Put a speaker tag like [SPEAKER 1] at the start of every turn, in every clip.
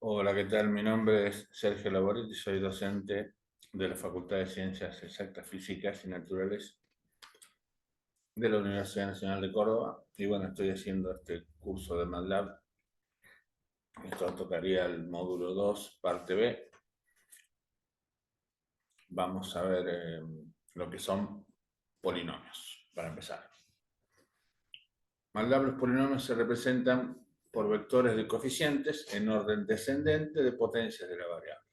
[SPEAKER 1] Hola, ¿qué tal? Mi nombre es Sergio Laboretti, soy docente de la Facultad de Ciencias Exactas, Físicas y Naturales de la Universidad Nacional de Córdoba. Y bueno, estoy haciendo este curso de MATLAB. Esto tocaría el módulo 2, parte B. Vamos a ver lo que son polinomios, para empezar. MATLAB, los polinomios se representan por vectores de coeficientes en orden descendente de potencias de la variable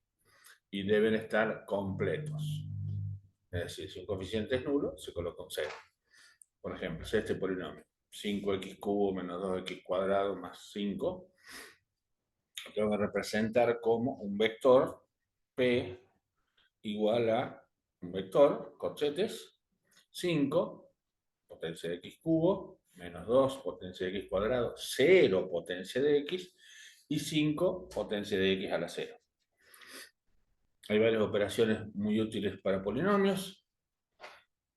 [SPEAKER 1] y deben estar completos. Es decir, si un coeficiente es nulo, se coloca un 0. Por ejemplo, si este polinomio, 5x cubo menos 2x cuadrado más 5, lo tengo que representar como un vector P igual a un vector, corchetes, 5, potencia de x cubo, menos 2, potencia de x cuadrado, 0, potencia de x, y 5, potencia de x a la 0. Hay varias operaciones muy útiles para polinomios.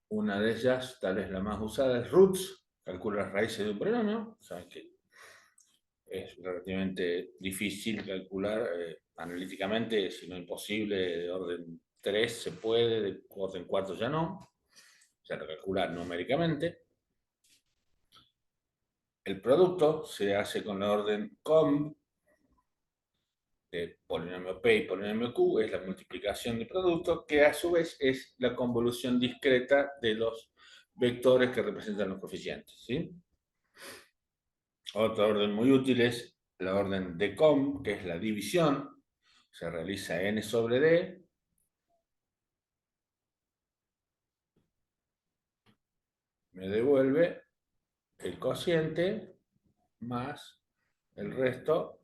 [SPEAKER 1] Una de ellas, tal vez la más usada, es roots, calcula las raíces de un polinomio. Saben que es relativamente difícil calcular analíticamente, si no imposible, de orden 3 se puede, de orden 4 ya no. O sea, lo calcula numéricamente. El producto se hace con la orden com de polinomio P y polinomio Q, es la multiplicación de producto, que a su vez es la convolución discreta de los vectores que representan los coeficientes, ¿sí? Otra orden muy útil es la orden decom, que es la división. Se realiza n sobre d. Me devuelve el cociente más el resto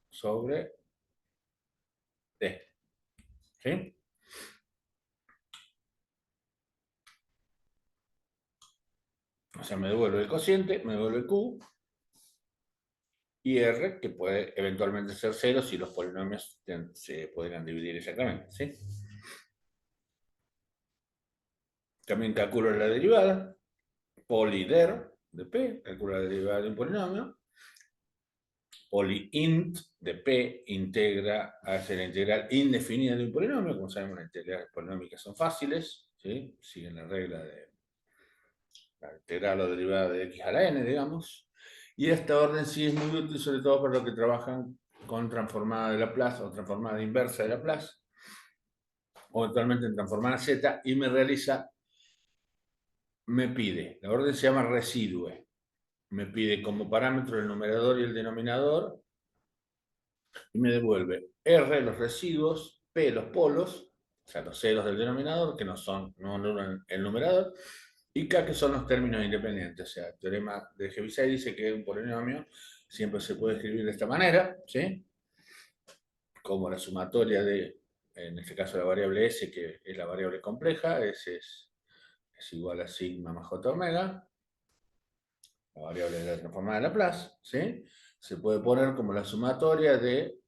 [SPEAKER 1] sobre d. ¿Sí? O sea, me devuelve el cociente, me devuelve q y r, que puede eventualmente ser 0 si los polinomios se podrían dividir exactamente. ¿Sí? También calculo la derivada, polider de p, calculo la derivada de un polinomio. Polyint de P integra hacia la integral indefinida de un polinomio. Como sabemos, las integrales polinómicas son fáciles, ¿sí? Siguen la regla de la integral o derivada de x a la n, digamos. Y esta orden sí es muy útil, sobre todo para los que trabajan con transformada de Laplace o transformada inversa de Laplace, o eventualmente en transformada z, y me pide, la orden se llama residue, me pide como parámetro el numerador y el denominador, y me devuelve R los residuos, P los polos, o sea, los ceros del denominador, que no anulan el numerador, y K, que son los términos independientes. O sea, el teorema de Heaviside dice que un polinomio siempre se puede escribir de esta manera, ¿sí? Como la sumatoria de, en este caso, la variable S, que es la variable compleja, S es igual a sigma más j omega, la variable de la transformada de Laplace, ¿sí? Se puede poner como la sumatoria de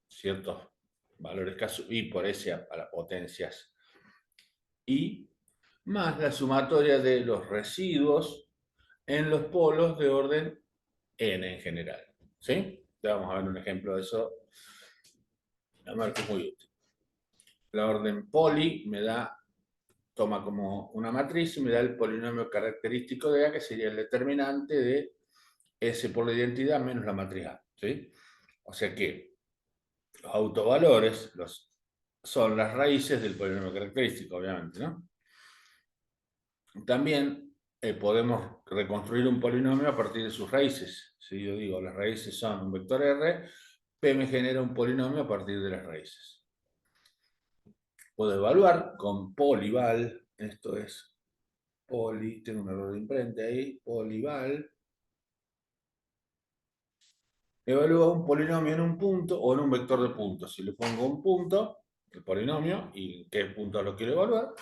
[SPEAKER 1] ciertos valores casos y por S a las potencias y más la sumatoria de los residuos en los polos de orden n en general. ¿Sí? Ya vamos a ver un ejemplo de eso. La marca es muy útil. La orden poli toma como una matriz y me da el polinomio característico de A, que sería el determinante de S por la identidad menos la matriz A. ¿Sí? O sea que los autovalores son las raíces del polinomio característico, obviamente, ¿no? También podemos reconstruir un polinomio a partir de sus raíces. Si yo digo las raíces son un vector R, P me genera un polinomio a partir de las raíces. Puedo evaluar con polival, esto es tengo un error de imprenta ahí, polival. Evalúa un polinomio en un punto o en un vector de puntos. Si le pongo un punto, el polinomio, y qué punto lo quiero evaluar,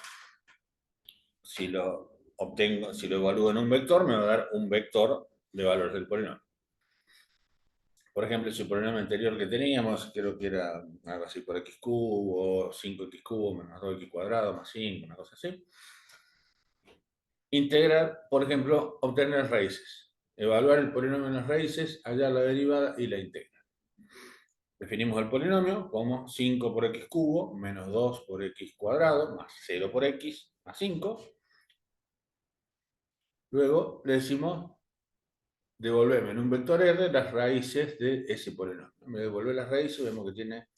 [SPEAKER 1] si lo evalúo en un vector, me va a dar un vector de valores del polinomio. Por ejemplo, ese polinomio anterior que teníamos, creo que era algo así por x cubo, 5x cubo menos 2x cuadrado más 5, una cosa así. Integrar, por ejemplo, obtener las raíces. Evaluar el polinomio en las raíces, hallar la derivada y la integra. definimos el polinomio como 5 por x cubo menos 2 por x cuadrado más 0 por x más 5. Luego le decimos devolverme en un vector R las raíces de ese polinomio. Me devuelve las raíces, vemos que tiene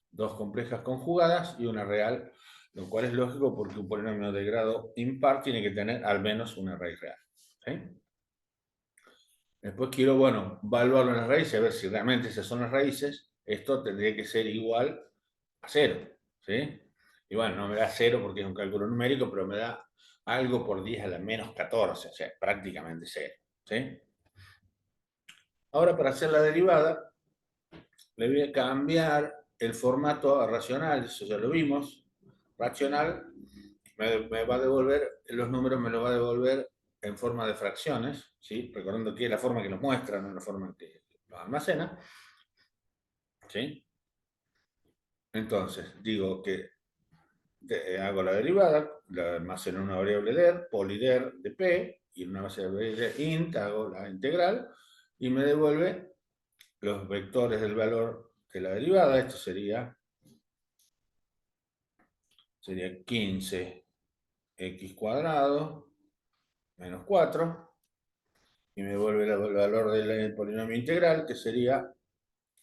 [SPEAKER 1] dos complejas conjugadas y una real, lo cual es lógico porque un polinomio de grado impar tiene que tener al menos una raíz real. ¿Sí? Después quiero, bueno, evaluarlo en las raíces, a ver si realmente esas son las raíces. Esto tendría que ser igual a 0. ¿Sí? Y bueno, no me da 0 porque es un cálculo numérico, pero me da algo por 10 a la menos 14, o sea, prácticamente 0. ¿Sí? Ahora, para hacer la derivada, le voy a cambiar el formato a racional, eso ya lo vimos. Racional me va a devolver, los números me los va a devolver en forma de fracciones, ¿sí? Recordando que es la forma que los muestra, no la forma que los almacena. ¿Sí? Entonces, digo que hago la derivada, la almaceno en una variable der, polider de p, y en una variable int hago la integral, y me devuelve los vectores del valor de la derivada. Esto sería 15 x cuadrado menos 4, y me devuelve el valor del polinomio integral, que sería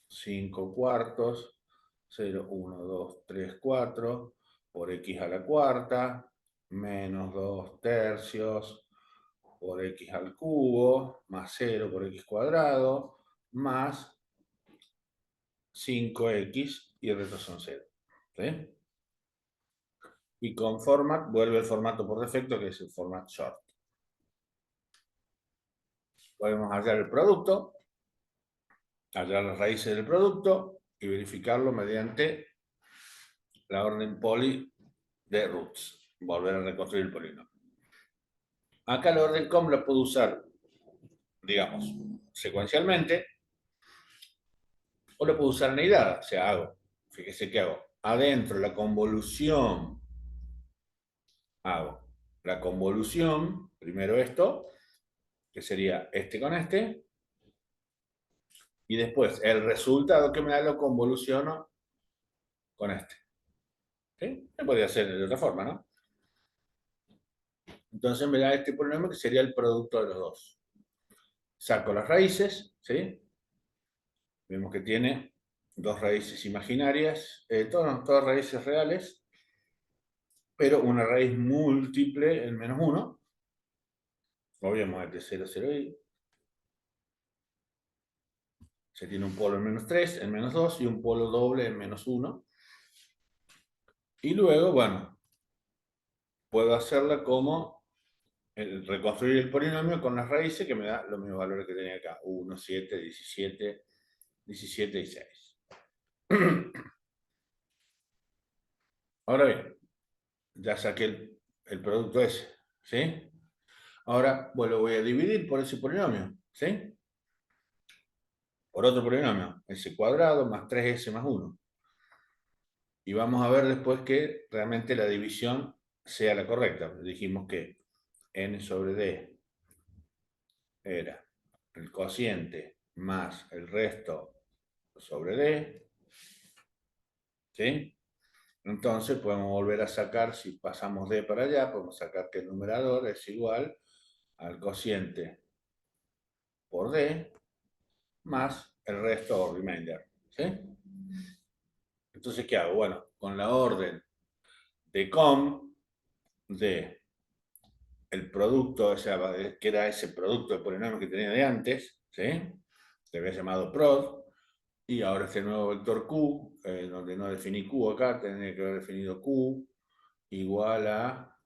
[SPEAKER 1] 5 cuartos, 0, 1, 2, 3, 4, por x a la cuarta, menos 2 tercios, por x al cubo, más 0 por x cuadrado, más 5x, y el resto son 0. ¿Sí? Y con format vuelve el formato por defecto, que es el format short. Podemos hallar el producto, hallar las raíces del producto y verificarlo mediante la orden poly de roots. Volver a reconstruir el polinomio. Acá la orden com la puedo usar, digamos, secuencialmente, o la puedo usar neidada. O sea, fíjese que hago adentro la convolución, hago la convolución, primero esto, que sería este con este, y después el resultado que me da lo convoluciono con este. ¿Sí? Se podría hacer de otra forma, ¿no? Entonces me da este polinomio que sería el producto de los dos. Saco las raíces, ¿sí? Vemos que tiene dos raíces imaginarias, todas raíces reales, pero una raíz múltiple en menos 1. Obviamente de 0, 0 y se tiene un polo en menos 3, en menos 2 y un polo doble en menos 1. Y luego, bueno, puedo hacerla como reconstruir el polinomio con las raíces, que me da los mismos valores que tenía acá: 1, 7, 17, 17 y 6. Ahora bien, ya saqué el producto ese, ¿sí? Ahora, bueno, lo voy a dividir por ese polinomio, ¿sí? Por otro polinomio, s cuadrado más 3s más 1. Y vamos a ver después que realmente la división sea la correcta. Dijimos que n sobre d era el cociente más el resto sobre d, ¿sí? Entonces podemos volver a sacar, si pasamos d para allá, podemos sacar que el numerador es igual al cociente por d más el resto o remainder, ¿sí? Entonces, ¿qué hago? Bueno, con la orden de com de el producto, o sea, que era ese producto de polinomio que tenía de antes, ¿sí? Que había llamado prod, y ahora este nuevo vector q, donde no definí q acá, tendría que haber definido q igual a,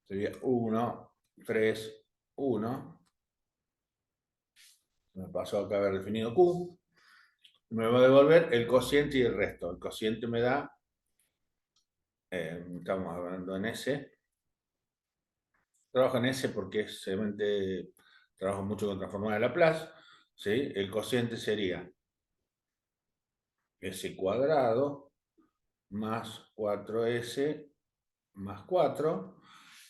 [SPEAKER 1] sería 1, 3, 1. Me pasó acá haber definido q. Me va a devolver el cociente y el resto. El cociente me da, estamos hablando en S. Trabajo en S porque seguramente trabajo mucho con transformada de Laplace. ¿Sí? El cociente sería S cuadrado más 4S más 4,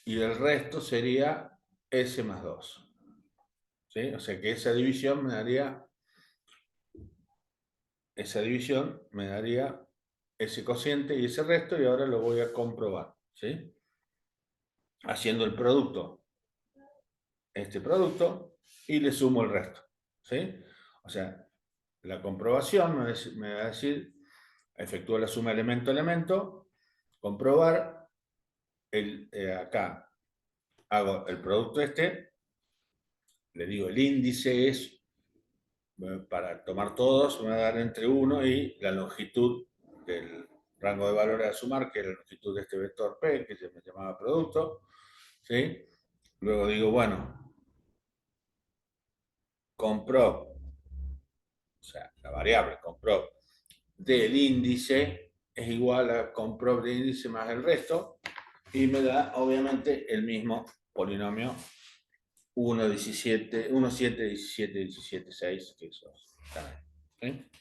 [SPEAKER 1] y el resto sería S más 2. ¿Sí? O sea que esa división me daría esa división me daría ese cociente y ese resto, y ahora lo voy a comprobar, ¿sí? Haciendo el producto, este producto, y le sumo el resto, ¿sí? O sea, la comprobación me va a decir, efectúo la suma elemento-elemento, comprobar, acá hago el producto este, le digo el índice es, para tomar todos, me va a dar entre 1 y la longitud del rango de valores a sumar, que es la longitud de este vector P, que se me llamaba producto, ¿sí? Luego digo, bueno, compró, o sea, la variable compró del índice es igual a comprob de índice más el resto, y me da obviamente el mismo polinomio 1, 17, 1, 7, 17, 17, 6, que eso también. ¿Sí?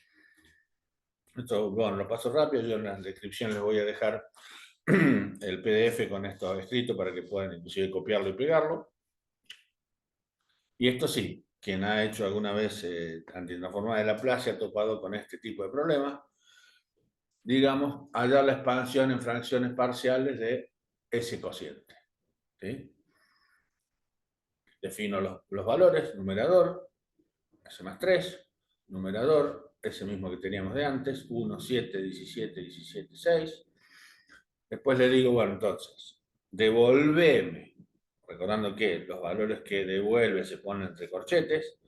[SPEAKER 1] Esto, bueno, lo paso rápido, yo en la descripción les voy a dejar el PDF con esto escrito para que puedan inclusive copiarlo y pegarlo. Y esto sí, quien ha hecho alguna vez antitransformada de Laplace ha topado con este tipo de problemas. Digamos, hallar la expansión en fracciones parciales de ese cociente. ¿Sí? Defino los valores, numerador, S más 3, numerador, ese mismo que teníamos de antes, 1, 7, 17, 17, 6. Después le digo, bueno, entonces, devolveme, recordando que los valores que devuelve se ponen entre corchetes,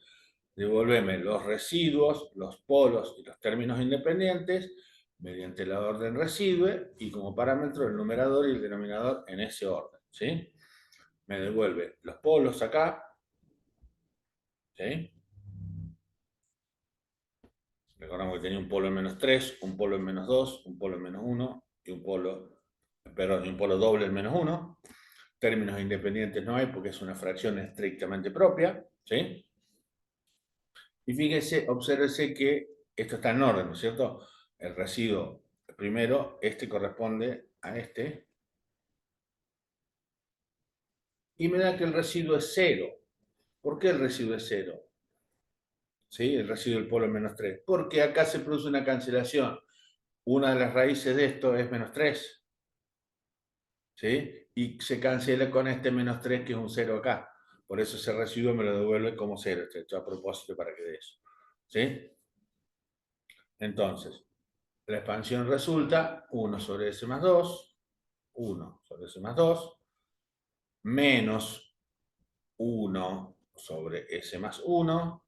[SPEAKER 1] devolveme los residuos, los polos y los términos independientes mediante la orden residue y como parámetro el numerador y el denominador en ese orden, ¿sí? Me devuelve los polos acá, ¿sí? Recordamos que tenía un polo en menos 3, un polo en menos 2, un polo en menos 1 y un polo, perdón, y un polo doble en menos 1. Términos independientes no hay porque es una fracción estrictamente propia, ¿sí? Y fíjese, obsérvese que esto está en orden, ¿no es cierto? El residuo primero, este corresponde a este, y me da que el residuo es 0. ¿Por qué el residuo es 0? ¿Sí? El residuo del polo es menos 3. Porque acá se produce una cancelación. Una de las raíces de esto es menos 3. ¿Sí? Y se cancela con este menos 3 que es un 0 acá. Por eso ese residuo me lo devuelve como 0. Esto a propósito para que dé eso. ¿Sí? Entonces, la expansión resulta 1 sobre S más 2, 1 sobre S más 2, menos 1 sobre S más 1,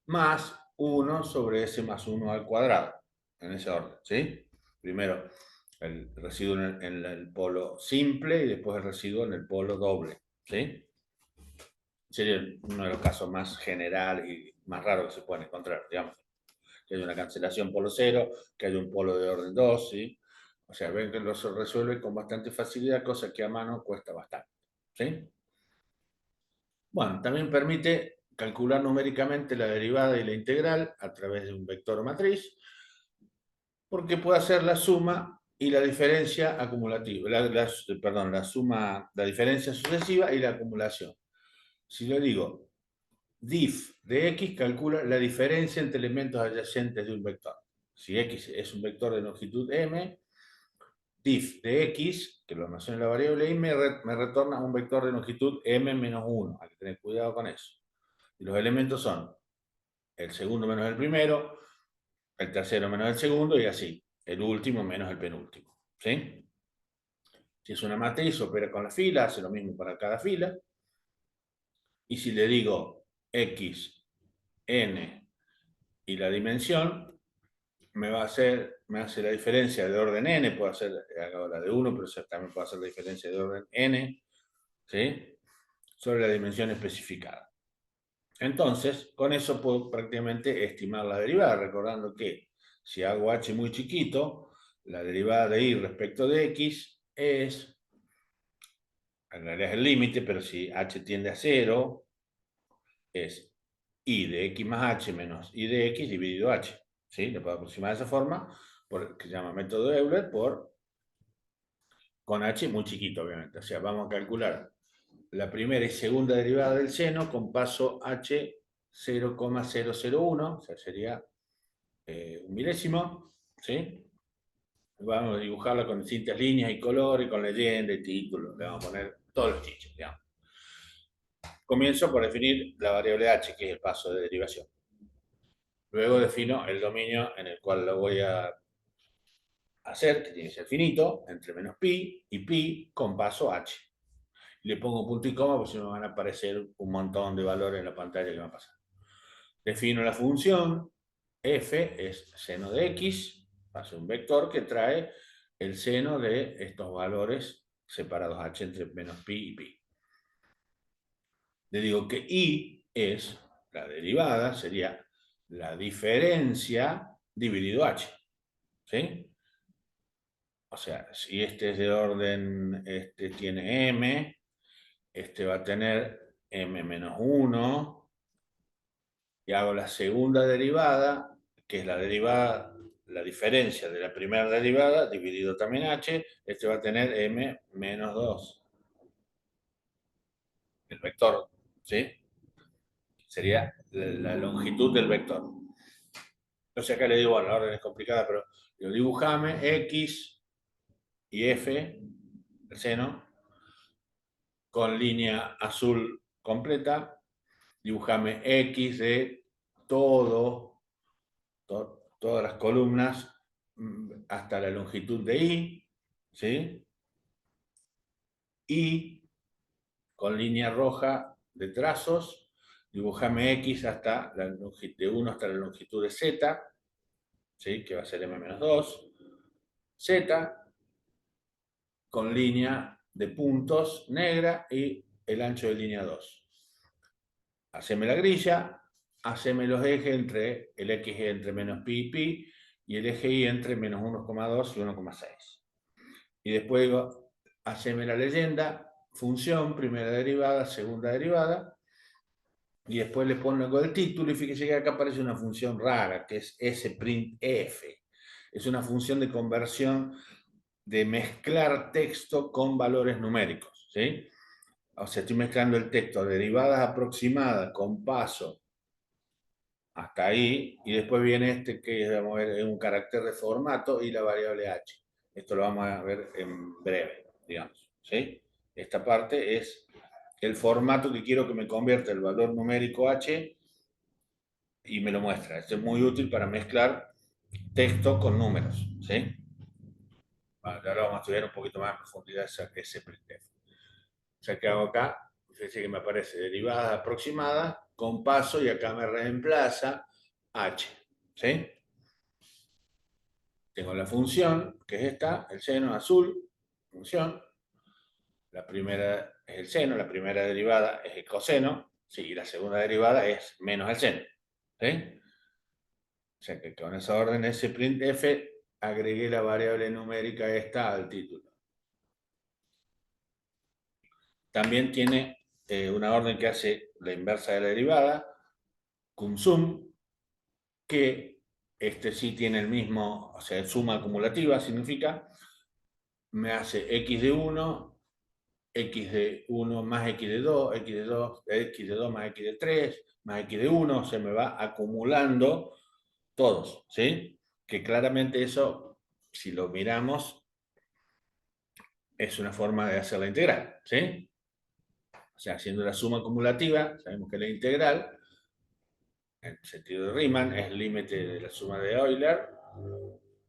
[SPEAKER 1] más 1 sobre S más 1 al cuadrado, en ese orden, ¿sí? Primero el residuo en el polo simple y después el residuo en el polo doble, ¿sí? Sería uno de los casos más generales y más raros que se pueden encontrar, digamos. Que haya una cancelación polo 0, que haya un polo de orden 2, ¿sí? O sea, ven que lo resuelve con bastante facilidad, cosa que a mano cuesta bastante, ¿sí? Bueno, también permite calcular numéricamente la derivada y la integral a través de un vector o matriz, porque puede hacer la suma y la diferencia acumulativa, perdón, la suma, la diferencia sucesiva y la acumulación. Si yo digo diff de x, calcula la diferencia entre elementos adyacentes de un vector. Si x es un vector de longitud m, diff de x, que lo almacena en la variable y, me retorna un vector de longitud m menos 1. Hay que tener cuidado con eso. Y los elementos son el segundo menos el primero, el tercero menos el segundo y así. El último menos el penúltimo. ¿Sí? Si es una matriz, opera con la fila, hace lo mismo para cada fila. Y si le digo x, n y la dimensión, me hace la diferencia de orden n, puedo hacer la de 1, pero también puedo hacer la diferencia de orden n, ¿sí? Sobre la dimensión especificada. Entonces, con eso puedo prácticamente estimar la derivada, recordando que si hago h muy chiquito, la derivada de y respecto de x es, en realidad es el límite, pero si h tiende a 0, es y de x más h menos y de x dividido h. ¿Sí? Le puedo aproximar de esa forma, que se llama método de Euler, con h muy chiquito, obviamente. O sea, vamos a calcular la primera y segunda derivada del seno con paso h 0,001, o sea, sería un milésimo, ¿sí? Vamos a dibujarla con distintas líneas y color y con leyenda y título. Le vamos a poner todos los chiches, digamos. Comienzo por definir la variable h, que es el paso de derivación. Luego defino el dominio en el cual lo voy a hacer, que tiene que ser finito, entre menos pi y pi con paso h. Le pongo punto y coma porque si no me van a aparecer un montón de valores en la pantalla que va a pasar. Defino la función, f es seno de x, hace un vector que trae el seno de estos valores separados h entre menos pi y pi. Le digo que y es la derivada, sería la diferencia dividido h. ¿Sí? O sea, si este es de orden, este tiene m, este va a tener m menos 1, y hago la segunda derivada, que es la derivada, la diferencia de la primera derivada, dividido también h, este va a tener m menos 2. El vector, ¿sí? Sería la longitud del vector. Entonces acá le digo, bueno, la orden es complicada, pero yo dibujame x y f, el seno, con línea azul completa, dibujame x de todas las columnas hasta la longitud de y, ¿sí? Y con línea roja de trazos, dibujame x hasta la longitud de 1 hasta la longitud de z, ¿sí? Que va a ser m-2, z con línea de puntos negra y el ancho de línea 2. Haceme la grilla, haceme los ejes entre el x entre menos pi y pi y el eje y entre menos 1,2 y 1,6. Y después digo, haceme la leyenda, función, primera derivada, segunda derivada, y después le pongo el título y fíjese que acá aparece una función rara, que es sprintf. Es una función de conversión de mezclar texto con valores numéricos, ¿sí? O sea, estoy mezclando el texto, derivadas aproximadas con paso hasta ahí, y después viene este que vamos a ver, es un carácter de formato y la variable h. Esto lo vamos a ver en breve, digamos, ¿sí? Esta parte es el formato que quiero que me convierta el valor numérico h y me lo muestra. Esto es muy útil para mezclar texto con números, ¿sí? Bueno, ahora vamos a estudiar un poquito más en profundidad ese printf. O sea, ¿qué hago acá? Fíjense que me aparece derivadas aproximadas con paso y acá me reemplaza h, ¿sí? Tengo la función, que es esta, el seno azul, función. La primera es el seno, la primera derivada es el coseno, sí, y la segunda derivada es menos el seno, ¿sí? O sea que con esa orden sprintf agregué la variable numérica esta al título. También tiene una orden que hace la inversa de la derivada, cum-sum, que este sí tiene el mismo, o sea, suma acumulativa, significa, me hace x de 1, x de 1 más x de 2, x de 2, x de 2 más x de 3, más x de 1, se me va acumulando todos, ¿sí? Que claramente eso, si lo miramos, es una forma de hacer la integral, ¿sí? O sea, haciendo la suma acumulativa, sabemos que la integral, en el sentido de Riemann, es el límite de la suma de Euler.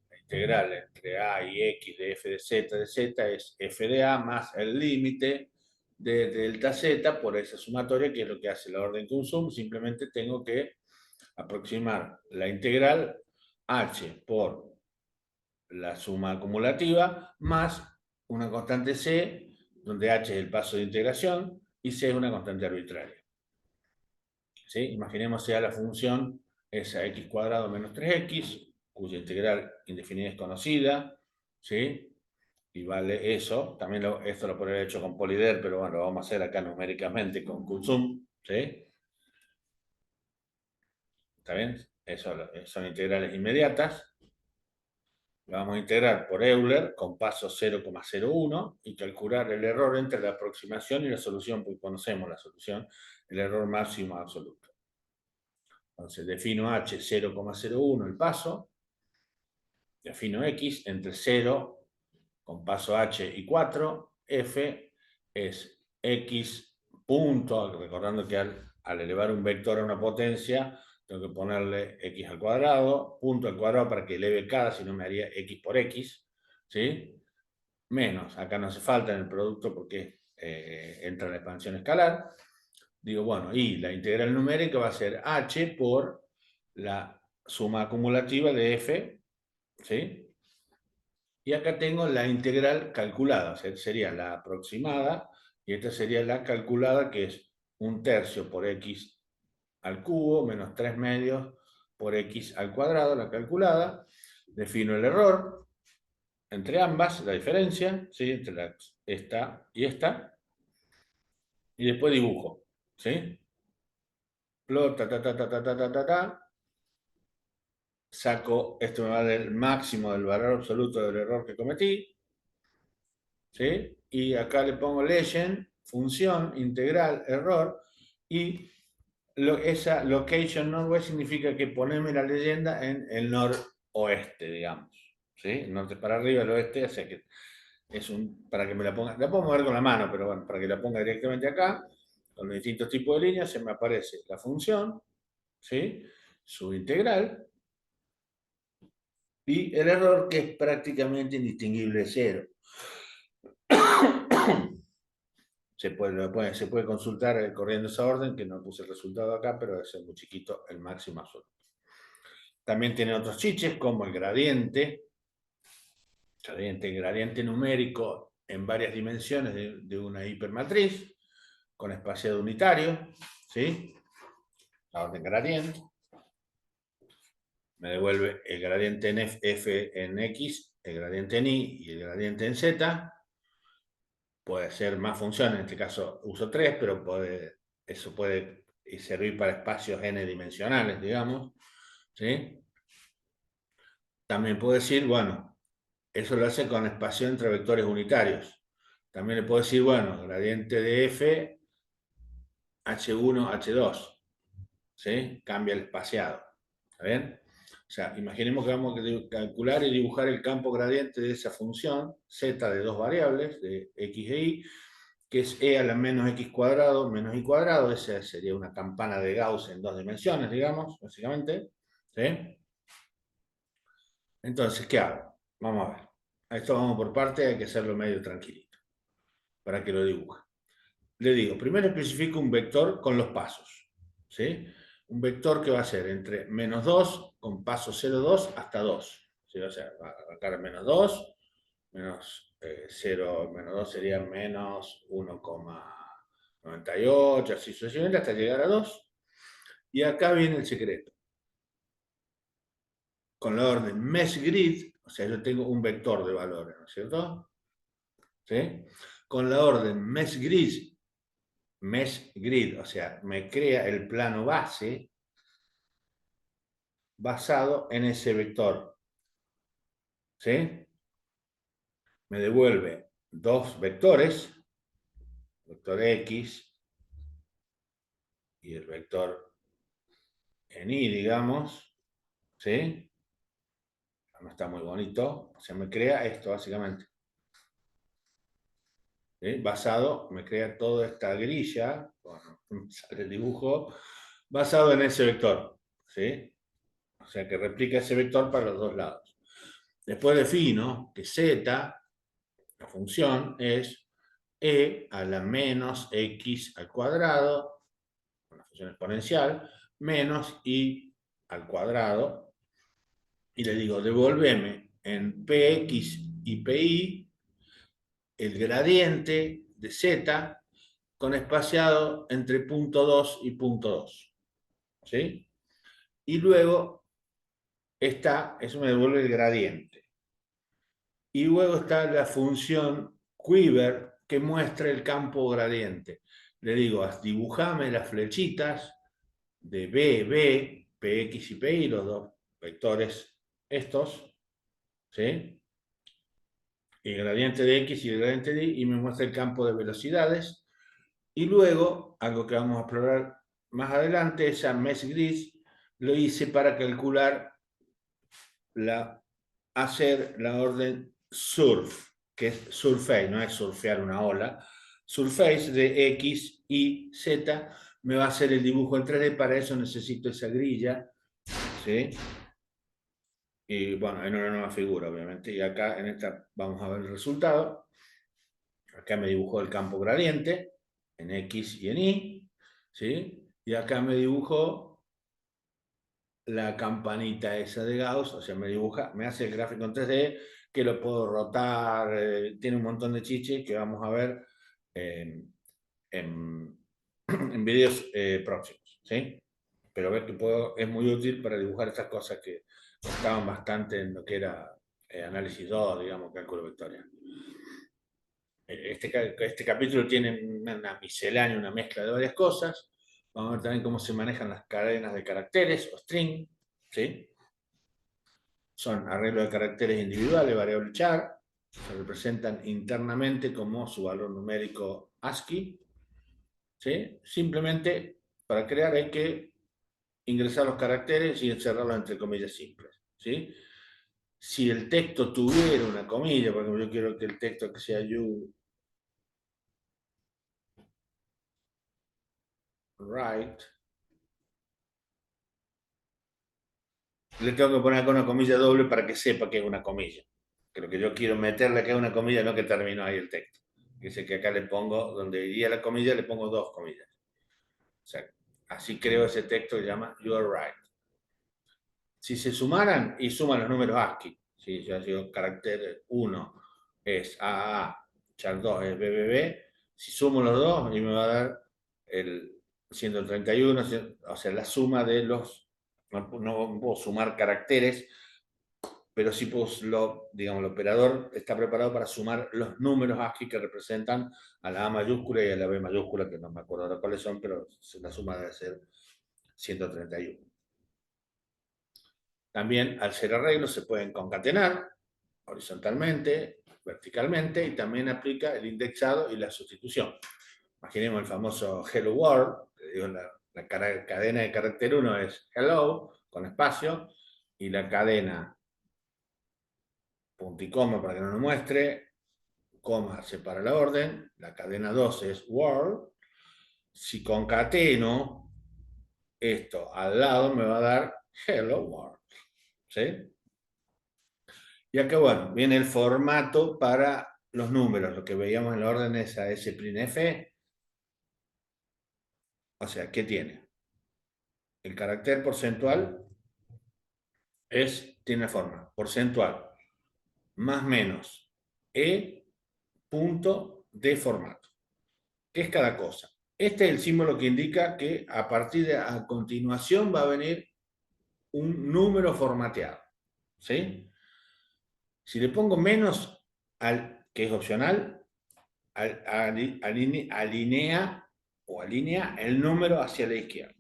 [SPEAKER 1] La integral entre a y x de f de z es f de a más el límite de delta z por esa sumatoria, que es lo que hace la orden cum-sum. Simplemente tengo que aproximar la integral h por la suma acumulativa más una constante c, donde h es el paso de integración y c es una constante arbitraria. ¿Sí? Imaginemos sea la función esa x cuadrado menos 3x, cuya integral indefinida es conocida, ¿sí? Y vale eso. También esto lo podría haber hecho con Polyder, pero bueno, lo vamos a hacer acá numéricamente con cum-sum, ¿sí? ¿Está bien? Eso son integrales inmediatas. Lo vamos a integrar por Euler con paso 0,01 y calcular el error entre la aproximación y la solución, porque conocemos la solución, el error máximo absoluto. Entonces defino h 0,01 el paso, defino x entre 0 con paso h y 4, f es x punto, recordando que al elevar un vector a una potencia, tengo que ponerle x al cuadrado, punto al cuadrado para que eleve cada, si no me haría x por x, ¿sí? Menos, acá no hace falta en el producto porque entra la expansión escalar. Digo, bueno, y la integral numérica va a ser h por la suma acumulativa de f, ¿sí? Y acá tengo la integral calculada, o sea, sería la aproximada, y esta sería la calculada, que es 1/3 por x al cubo menos 3 medios por x al cuadrado, la calculada. Defino el error entre ambas, la diferencia, ¿sí? Entre esta y esta, y después dibujo, ¿sí? Plot, saco, esto me va a dar el máximo del valor absoluto del error que cometí, ¿sí? Y acá le pongo legend, función, integral, error, y esa location noroeste significa que ponerme la leyenda en el noroeste, digamos, ¿sí? Norte para arriba, el oeste, o sea que es para que me la ponga, la puedo mover con la mano, pero bueno, para que la ponga directamente acá, con los distintos tipos de líneas, se me aparece la función, ¿sí? Su integral, y el error, que es prácticamente indistinguible de cero. Se puede consultar corriendo esa orden, que no puse el resultado acá, pero es muy chiquito el máximo absoluto. También tiene otros chiches como el gradiente numérico en varias dimensiones de una hipermatriz, con espaciado unitario, ¿sí? La orden gradiente. Me devuelve el gradiente en f en x, el gradiente en y y el gradiente en z. Puede ser más funciones, en este caso uso 3, pero eso puede servir para espacios n dimensionales, digamos, ¿sí? También puedo decir, bueno, eso lo hace con espacio entre vectores unitarios. También le puedo decir, bueno, gradiente de f, h1, h2, ¿sí? Cambia el espaciado, ¿está bien? O sea, imaginemos que vamos a calcular y dibujar el campo gradiente de esa función, z de dos variables, de x e y, que es e a la menos x cuadrado menos y cuadrado. Esa sería una campana de Gauss en dos dimensiones, digamos, básicamente, ¿sí? Entonces, ¿qué hago? Vamos a ver. A esto vamos por parte, hay que hacerlo medio tranquilito, para que lo dibuje. Le digo, primero especifico un vector con los pasos, ¿sí? Un vector que va a ser entre menos 2 con paso 0,2 hasta 2, ¿sí? O sea, va a arrancar menos 2, menos 0, menos 2 sería menos 1,98, así sucesivamente hasta llegar a 2. Y acá viene el secreto. Con la orden meshgrid, o sea, yo tengo un vector de valores, ¿no es cierto? ¿Sí? Con la orden meshgrid, o sea, me crea el plano base basado en ese vector, ¿sí? Me devuelve dos vectores, vector X y el vector en Y, digamos, ¿sí? No está muy bonito, o sea, me crea esto básicamente. ¿Sí? Basado, me crea toda esta grilla, bueno, sale el dibujo, basado en ese vector, ¿sí? O sea, que replica ese vector para los dos lados. Después defino que z, la función, es e a la menos x al cuadrado, una función exponencial, menos y al cuadrado, y le digo, devolveme en px y pi el gradiente de z con espaciado entre punto 2 y punto 2, ¿sí? Y luego eso me devuelve el gradiente. Y luego está la función quiver, que muestra el campo gradiente. Le digo, dibujame las flechitas de B, Px y Pi, los dos vectores estos, ¿sí? El gradiente de X y el gradiente de Y, y me muestra el campo de velocidades. Y luego, algo que vamos a explorar más adelante, esa mesh grid lo hice para calcular hacer la orden surf, que es surface, no es surfear una ola. Surface de X, Y, Z me va a hacer el dibujo en 3D, para eso necesito esa grilla, ¿sí? Y bueno, en una nueva figura, obviamente. Y acá en esta vamos a ver el resultado. Acá me dibujó el campo gradiente en X y en Y, ¿sí? Y acá me dibujó la campanita esa de Gauss, o sea, me hace el gráfico en 3D, que lo puedo rotar, tiene un montón de chiches que vamos a ver en, en, en videos próximos, ¿sí? Pero ves que es muy útil para dibujar estas cosas que estaban bastante en lo que era análisis 2, digamos, cálculo vectorial. Este capítulo tiene una miscelánea, una mezcla de varias cosas. Vamos a ver también cómo se manejan las cadenas de caracteres o string, ¿sí? Son arreglos de caracteres individuales, variable char, se representan internamente como su valor numérico ASCII, ¿sí? Simplemente para crear hay que ingresar los caracteres y encerrarlos entre comillas simples, ¿sí? Si el texto tuviera una comilla, por ejemplo, yo quiero que el texto que sea you write, le tengo que poner acá una comilla doble para que sepa que es una comilla. Que lo que yo quiero meterle acá es una comilla, no que terminó ahí el texto. Dice que acá le pongo, donde iría la comilla, le pongo dos comillas. O sea, así creo ese texto que se llama You are right. Si se sumaran y suman los números ASCII, si yo digo carácter 1 es AAA, char 2 es BBB, si sumo los dos y me va a dar el 131, o sea, la suma de los, no puedo sumar caracteres, pero sí puedo, digamos, el operador está preparado para sumar los números ASCII que representan a la A mayúscula y a la B mayúscula, que no me acuerdo ahora cuáles son, pero la suma debe ser 131. También, al ser arreglos, se pueden concatenar horizontalmente, verticalmente, y también aplica el indexado y la sustitución. Imaginemos el famoso Hello World, digo, la cadena de carácter 1 es Hello, con espacio, y la cadena punto y coma para que no nos muestre, coma separa la orden, la cadena 2 es World. Si concateno esto al lado me va a dar Hello World, ¿sí? Y acá, bueno, viene el formato para los números, lo que veíamos en la orden es a S'F. O sea, ¿qué tiene? El carácter porcentual tiene la forma porcentual más menos punto de formato. ¿Qué es cada cosa? Este es el símbolo que indica que a continuación va a venir un número formateado, ¿sí? Si le pongo menos que es opcional, alinea el número hacia la izquierda.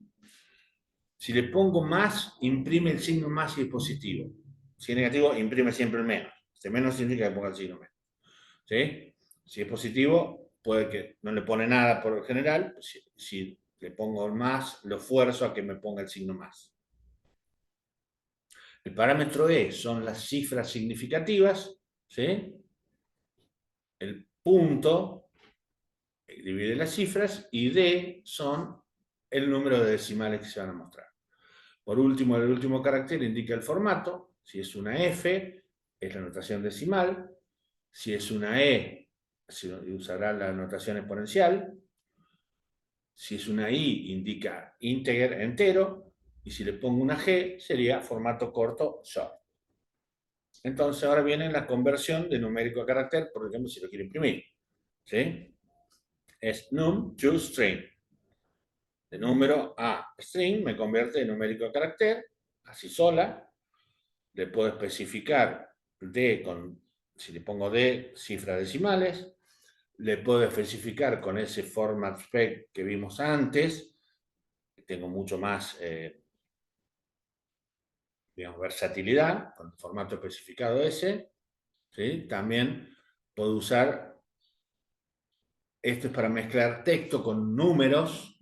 [SPEAKER 1] Si le pongo más, imprime el signo más si es positivo. Si es negativo, imprime siempre el menos. Este menos significa que ponga el signo menos. ¿Sí? Si es positivo, puede que no le pone nada por lo general. Si le pongo el más, lo fuerzo a que me ponga el signo más. El parámetro E son las cifras significativas, ¿sí? El punto divide las cifras y D son el número de decimales que se van a mostrar. Por último, el último carácter indica el formato. Si es una F, es la notación decimal. Si es una E, usará la notación exponencial. Si es una I, indica integer entero. Y si le pongo una G, sería formato corto short. Entonces ahora viene la conversión de numérico a carácter, por ejemplo, si lo quiero imprimir. ¿Sí? Es num to string. De número a string me convierte de numérico a carácter, así sola. Le puedo especificar D si le pongo D, cifras decimales. Le puedo especificar con ese format spec que vimos antes. Tengo mucho más, digamos, versatilidad con el formato especificado ese. ¿Sí? También puedo usar, esto es para mezclar texto con números.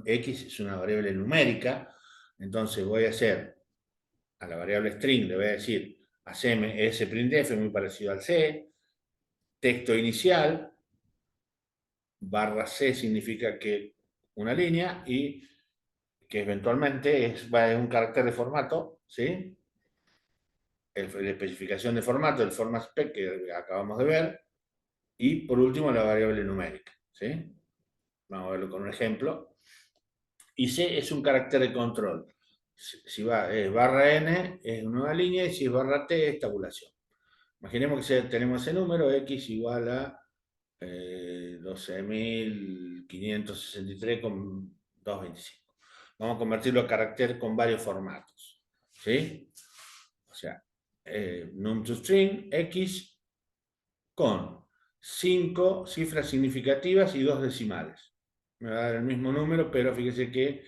[SPEAKER 1] X es una variable numérica. Entonces voy a hacer a la variable string, le voy a decir, haceme sprintf, muy parecido al C, texto inicial, barra C significa que una línea, y que eventualmente va en un carácter de formato, ¿sí? La especificación de formato, el format spec que acabamos de ver, y por último la variable numérica, ¿sí? Vamos a verlo con un ejemplo. Y C es un carácter de control. Si va, es barra N es una línea, y si es barra T es tabulación. Imaginemos que tenemos ese número, X igual a 12.563,225. Vamos a convertirlo a carácter con varios formatos, ¿sí? O sea, num to string X con 5 cifras significativas y 2 decimales. Me va a dar el mismo número, pero fíjese que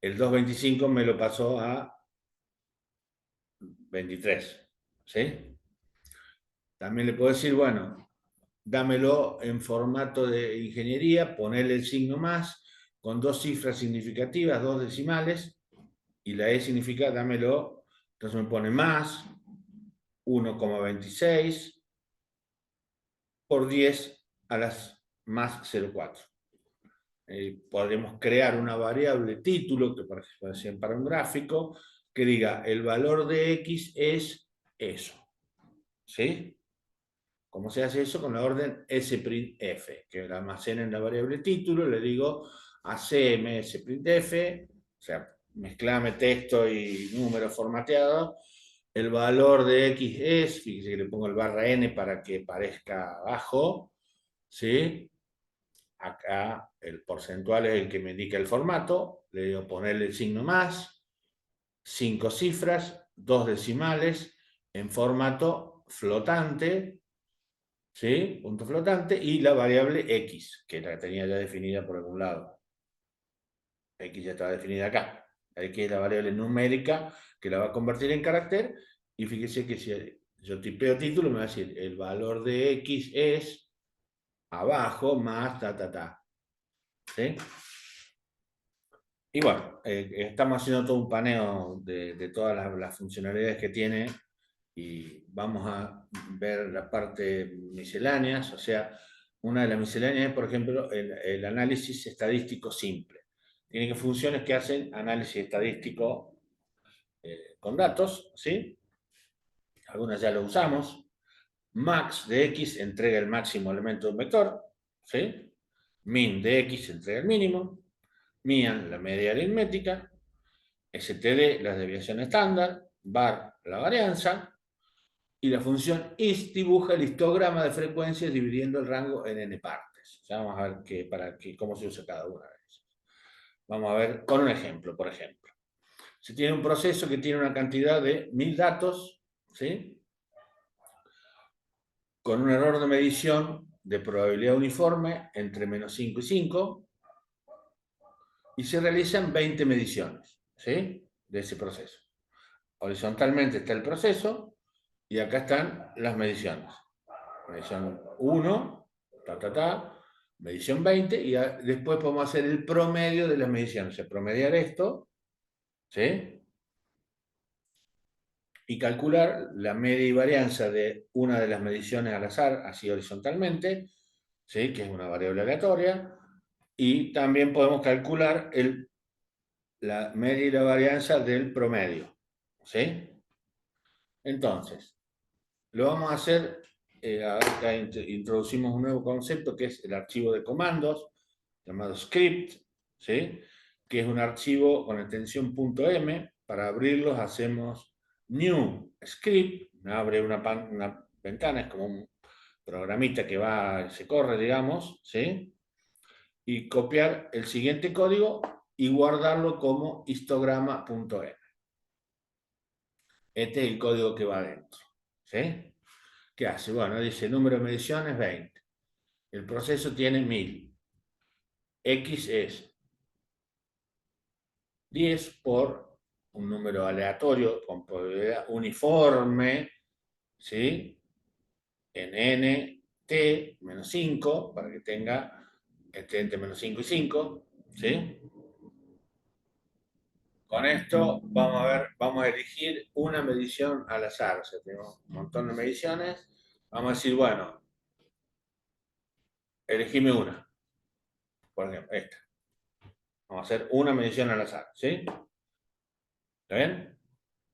[SPEAKER 1] el 225 me lo pasó a 23, ¿sí? También le puedo decir, bueno, dámelo en formato de ingeniería, ponerle el signo más, con 2 cifras significativas, 2 decimales, y la E significa dámelo, entonces me pone más 1,26 por 10 a las más 0,4. Podremos crear una variable título, que puede ser para un gráfico, que diga el valor de X es eso, ¿sí? ¿Cómo se hace eso? Con la orden sprintf, que la almacena en la variable título, le digo haceme sprintf, o sea, mezclame texto y número formateado, el valor de X es, fíjese que le pongo el barra N para que parezca abajo, ¿sí? Acá el porcentual es el que me indica el formato, le digo ponerle el signo más, 5 cifras, 2 decimales, en formato flotante, ¿sí? Punto flotante, y la variable X, que la tenía ya definida por algún lado. X ya estaba definida acá. X es la variable numérica que la va a convertir en carácter, y fíjese que si yo tipeo título, me va a decir el valor de X es abajo más ta. ¿Sí? Y bueno, estamos haciendo todo un paneo de todas las funcionalidades que tiene, y vamos a ver la parte misceláneas. O sea, una de las misceláneas es, por ejemplo, el análisis estadístico simple. Tiene funciones que hacen análisis estadístico con datos, ¿sí? Algunas ya lo usamos. Max de X entrega el máximo elemento de un vector, ¿sí? Min de X entrega el mínimo. Mian, la media aritmética. STD, la desviación estándar. Var, la varianza. Y la función is dibuja el histograma de frecuencias dividiendo el rango en n partes. Ya vamos a ver cómo se usa cada una de esas. Vamos a ver con un ejemplo, por ejemplo. Si tiene un proceso que tiene una cantidad de 1000 datos, ¿sí? Con un error de medición de probabilidad uniforme entre -5 y 5, y se realizan 20 mediciones, ¿sí? De ese proceso. Horizontalmente está el proceso, y acá están las mediciones. Medición 1, medición 20, y después podemos hacer el promedio de las mediciones. O sea, promediar esto, ¿sí? Y calcular la media y varianza de una de las mediciones al azar, así horizontalmente, ¿sí? Que es una variable aleatoria. Y también podemos calcular la media y la varianza del promedio, ¿sí? Entonces, lo vamos a hacer, acá introducimos un nuevo concepto que es el archivo de comandos, llamado script, ¿sí? Que es un archivo con extensión .m. Para abrirlos hacemos new script, me abre una ventana, es como un programita que se corre, digamos, ¿sí? Y copiar el siguiente código y guardarlo como histograma.m. Este es el código que va adentro, ¿sí? ¿Qué hace? Bueno, dice número de mediciones 20. El proceso tiene 1000. X es 10 por un número aleatorio con probabilidad uniforme, ¿sí? En n, t, menos 5, para que tenga entre menos 5 y 5, ¿sí? con esto vamos a ver, vamos a elegir una medición al azar. O sea, tenemos un montón de mediciones. Vamos a decir, bueno, elegime una. Por ejemplo, esta. Vamos a hacer una medición al azar, ¿sí? ¿Está bien?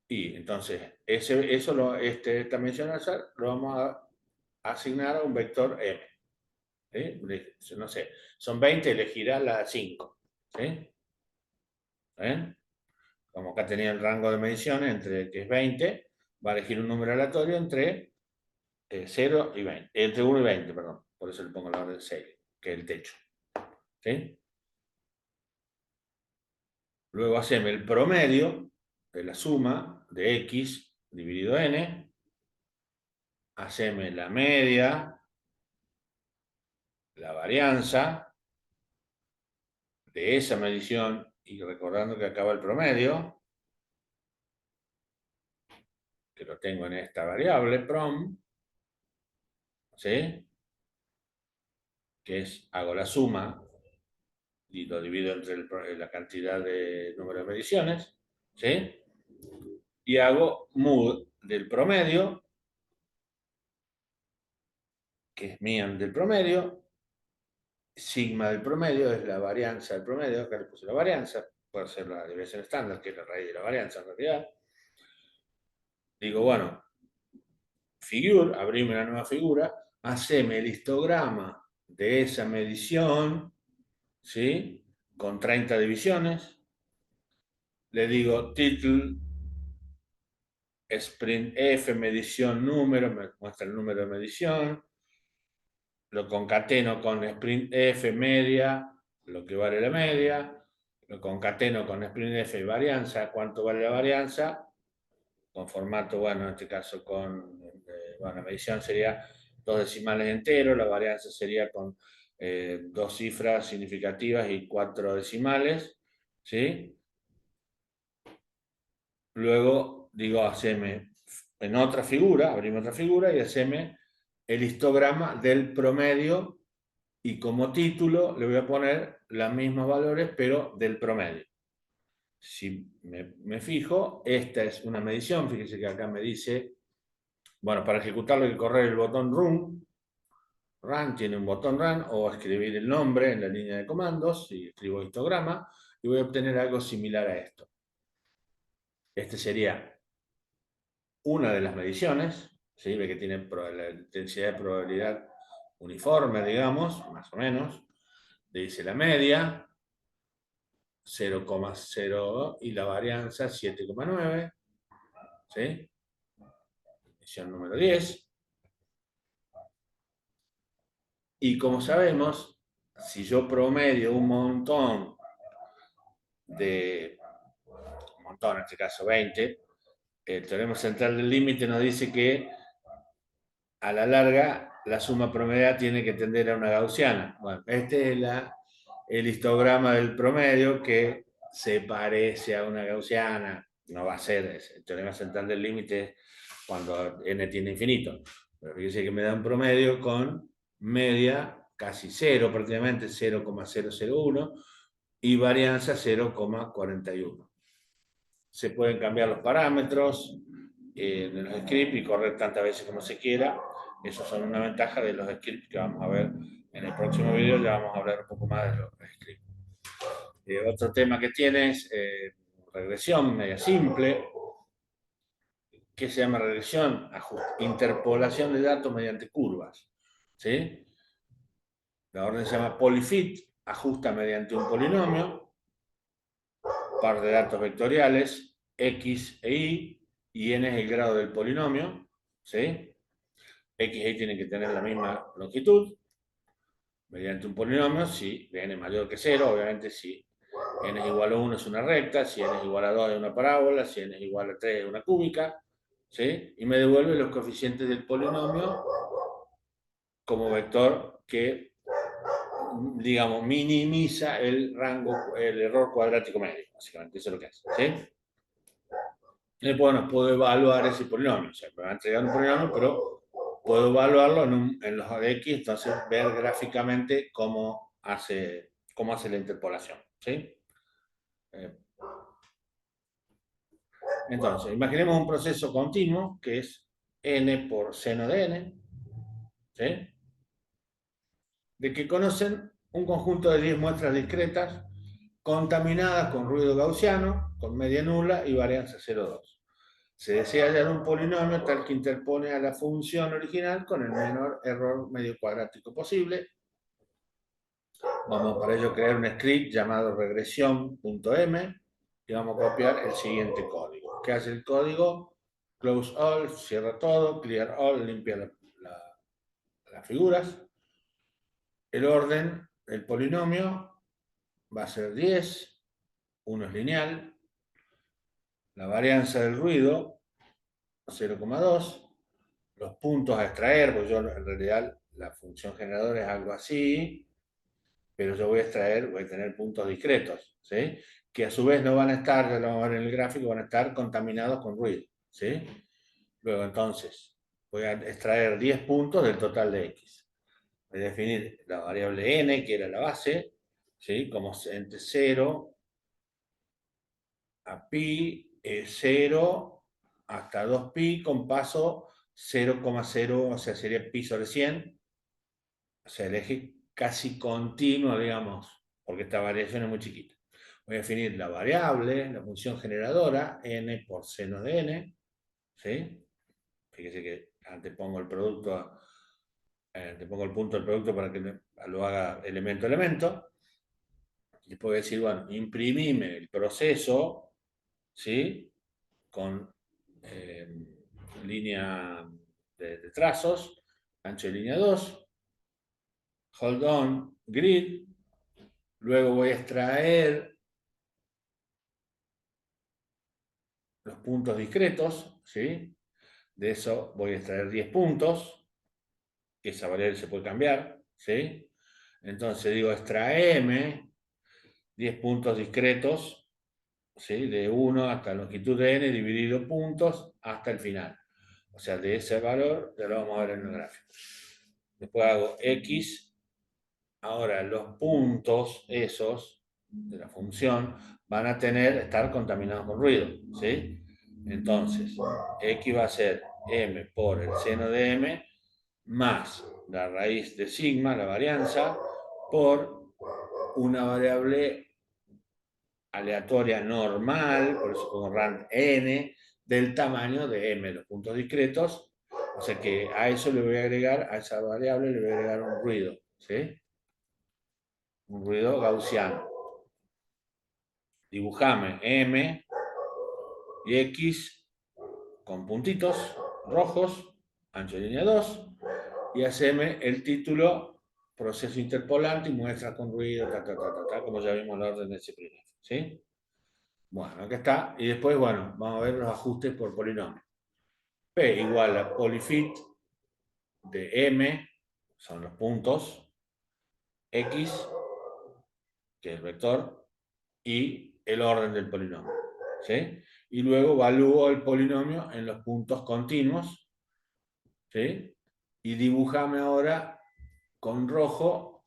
[SPEAKER 1] Y entonces, esta medición al azar lo vamos a asignar a un vector m. ¿Sí? No sé, son 20, elegirá la 5. ¿Sí? ¿Está bien? Como acá tenía el rango de mediciones, entre que es 20, va a elegir un número aleatorio entre 0 y 20, entre 1 y 20, perdón. Por eso le pongo la orden 6, que es el techo. ¿Sí? Luego hacemos el promedio de la suma de x dividido n. Hacemos la media, la varianza de esa medición, y recordando que acaba el promedio, que lo tengo en esta variable, prom, ¿sí? Que es, hago la suma y lo divido entre la cantidad de número de mediciones, ¿sí? Y hago mod del promedio, que es mean del promedio, sigma del promedio es la varianza del promedio, acá le puse la varianza, puede ser la desviación estándar, que es la raíz de la varianza en realidad. Digo, bueno, figure, abrirme una nueva figura, haceme el histograma de esa medición, ¿sí? Con 30 divisiones. Le digo title, sprint f, medición número, me muestra el número de medición. Lo concateno con sprint f, media, lo que vale la media. Lo concateno con sprint f y varianza, cuánto vale la varianza. Con formato, bueno, en este caso bueno, la medición sería 2 decimales enteros, la varianza sería con 2 cifras significativas y 4 decimales, ¿sí? Luego digo, haceme en otra figura, abrimos otra figura y haceme el histograma del promedio, y como título le voy a poner los mismos valores, pero del promedio. Si me fijo, esta es una medición, fíjese que acá me dice, bueno, para ejecutarlo hay que correr el botón Run tiene un botón Run, o escribir el nombre en la línea de comandos, y escribo histograma, y voy a obtener algo similar a esto. Este sería una de las mediciones, ¿sí? Ve que tiene la intensidad de probabilidad uniforme, digamos, más o menos. Le dice la media, 0,02, y la varianza 7,9, ¿sí? Medición número 10. Y como sabemos, si yo promedio un montón en este caso 20, el teorema central del límite nos dice que a la larga la suma promedial tiene que tender a una gaussiana. Bueno, este es el histograma del promedio, que se parece a una gaussiana. No va a ser el teorema central del límite cuando n tiene infinito. Pero fíjense que me da un promedio con media casi cero, prácticamente 0,001, y varianza 0,41. Se pueden cambiar los parámetros de los scripts y correr tantas veces como se quiera. Esas son una ventaja de los scripts que vamos a ver en el próximo video. Ya vamos a hablar un poco más de los scripts. Otro tema que tiene es regresión media simple. ¿Qué se llama regresión? Interpolación de datos mediante curvas, ¿sí? La orden se llama polyfit, ajusta mediante un polinomio, par de datos vectoriales, x e y n es el grado del polinomio, ¿sí? X e y tienen que tener la misma longitud, mediante un polinomio. Si n es mayor que 0, obviamente si n es igual a 1 es una recta, si n es igual a 2 es una parábola, si n es igual a 3 es una cúbica, ¿sí? Y me devuelve los coeficientes del polinomio como vector que, digamos, minimiza el rango, el error cuadrático medio, básicamente, eso es lo que hace, ¿sí? Bueno, puedo evaluar ese polinomio, o sea, me va a entregar un polinomio, pero puedo evaluarlo en los de X, entonces ver gráficamente cómo hace la interpolación, ¿sí? Eh, Entonces, imaginemos un proceso continuo que es n por seno de n, ¿sí? De que conocen un conjunto de 10 muestras discretas contaminadas con ruido gaussiano, con media nula y varianza 0,2. Se desea hallar un polinomio tal que interpone a la función original con el menor error medio cuadrático posible. Vamos para ello a crear un script llamado regresión.m y vamos a copiar el siguiente código. ¿Qué hace el código? Close all, cierra todo, clear all, limpia las figuras. El orden del polinomio va a ser 10, 1 es lineal, la varianza del ruido 0,2, los puntos a extraer, pues yo en realidad la función generadora es algo así, pero yo voy a extraer, voy a tener puntos discretos, ¿sí? Que a su vez no van a estar, ya lo vamos a ver en el gráfico, van a estar contaminados con ruido, ¿sí? Luego entonces voy a extraer 10 puntos del total de x. Voy a definir la variable n, que era la base, ¿sí? Como entre 0 a pi es 0 hasta 2pi con paso 0,0, o sea, sería pi sobre 100, o sea, el eje casi continuo, digamos, porque esta variación es muy chiquita. Voy a definir la variable, la función generadora, n por seno de n, ¿sí? Fíjese que antes pongo el producto, te pongo el punto del producto para que lo haga elemento a elemento. Y después voy a decir, bueno, imprimime el proceso, ¿sí? Con línea de trazos, ancho de línea 2, hold on, grid, luego voy a extraer los puntos discretos, ¿sí? De eso voy a extraer 10 puntos, que esa variable se puede cambiar, ¿sí? Entonces digo, extraeme 10 puntos discretos, ¿sí? De 1 hasta longitud de n dividido puntos hasta el final. O sea, de ese valor ya lo vamos a ver en el gráfico. Después hago x. Ahora, los puntos esos de la función van a estar contaminados con ruido, ¿sí? Entonces, x va a ser m por el seno de m más la raíz de sigma, la varianza, por una variable aleatoria normal, por eso pongo rand n, del tamaño de m, los puntos discretos. O sea que a eso le voy a agregar, a esa variable le voy a agregar un ruido, ¿sí? Un ruido gaussiano. Dibujame M y X con puntitos rojos, ancho de línea 2, y haceme el título proceso interpolante y muestra con ruido, como ya vimos la orden de ese primero, ¿sí? Bueno, acá está. Y después, bueno, vamos a ver los ajustes por polinomio. P igual a polyfit de M, son los puntos, X, que es el vector, y el orden del polinomio, ¿sí? Y luego evalúo el polinomio en los puntos continuos, ¿sí? Y dibújame ahora con rojo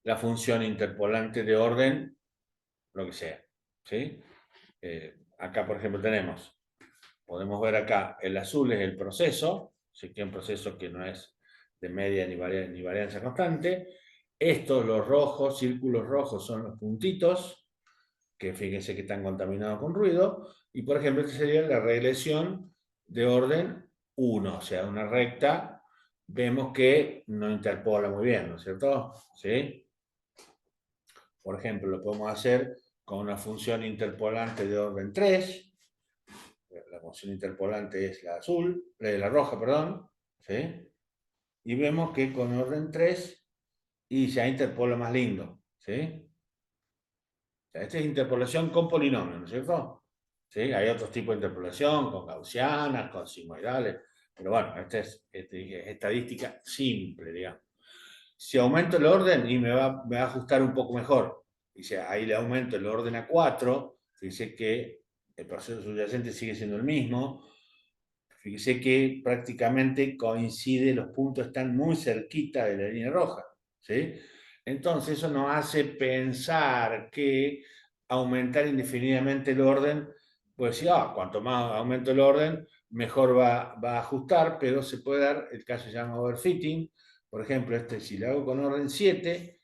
[SPEAKER 1] la función interpolante de orden, lo que sea, ¿sí? Acá, por ejemplo, podemos ver acá, el azul es el proceso, ¿sí? Que es un proceso que no es de media ni varianza constante. Estos, los rojos, círculos rojos, son los puntitos, que fíjense que están contaminados con ruido. Y, por ejemplo, esta sería la regresión de orden 1, o sea, una recta. Vemos que no interpola muy bien, ¿no es cierto? ¿Sí? Por ejemplo, lo podemos hacer con una función interpolante de orden 3. La función interpolante es la azul, la roja, perdón. ¿Sí? Y vemos que con orden 3 y ya interpola más lindo. ¿Sí? O sea, esta es interpolación con polinomios, ¿no es cierto? ¿Sí? Hay otros tipos de interpolación, con gaussianas, con sigmoidales, pero bueno, esta es estadística simple, digamos. Si aumento el orden y me va a ajustar un poco mejor, y si ahí le aumento el orden a 4, fíjese que el proceso subyacente sigue siendo el mismo, fíjese que prácticamente coincide, los puntos están muy cerquita de la línea roja, ¿sí? Entonces eso nos hace pensar que aumentar indefinidamente el orden Pues sí, cuanto más aumento el orden, mejor va a ajustar, pero se puede dar el caso que se llama overfitting. Por ejemplo, si le hago con orden 7,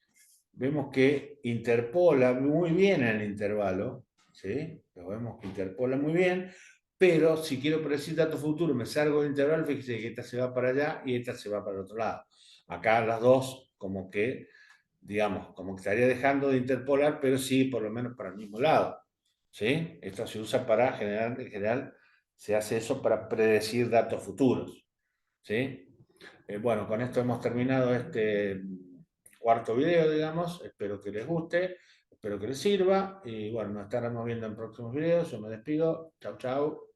[SPEAKER 1] vemos que interpola muy bien en el intervalo, ¿sí? Lo vemos que interpola muy bien, pero si quiero predecir dato futuro, me salgo del intervalo, fíjese que esta se va para allá y esta se va para el otro lado. Acá las dos, como que, digamos, como que estaría dejando de interpolar, pero sí, por lo menos para el mismo lado, ¿sí? Esto se usa para generar, en general, se hace eso para predecir datos futuros, ¿sí? Bueno, con esto hemos terminado este cuarto video, digamos. Espero que les guste, espero que les sirva. Y bueno, nos estaremos viendo en próximos videos. Yo me despido. Chau, chau.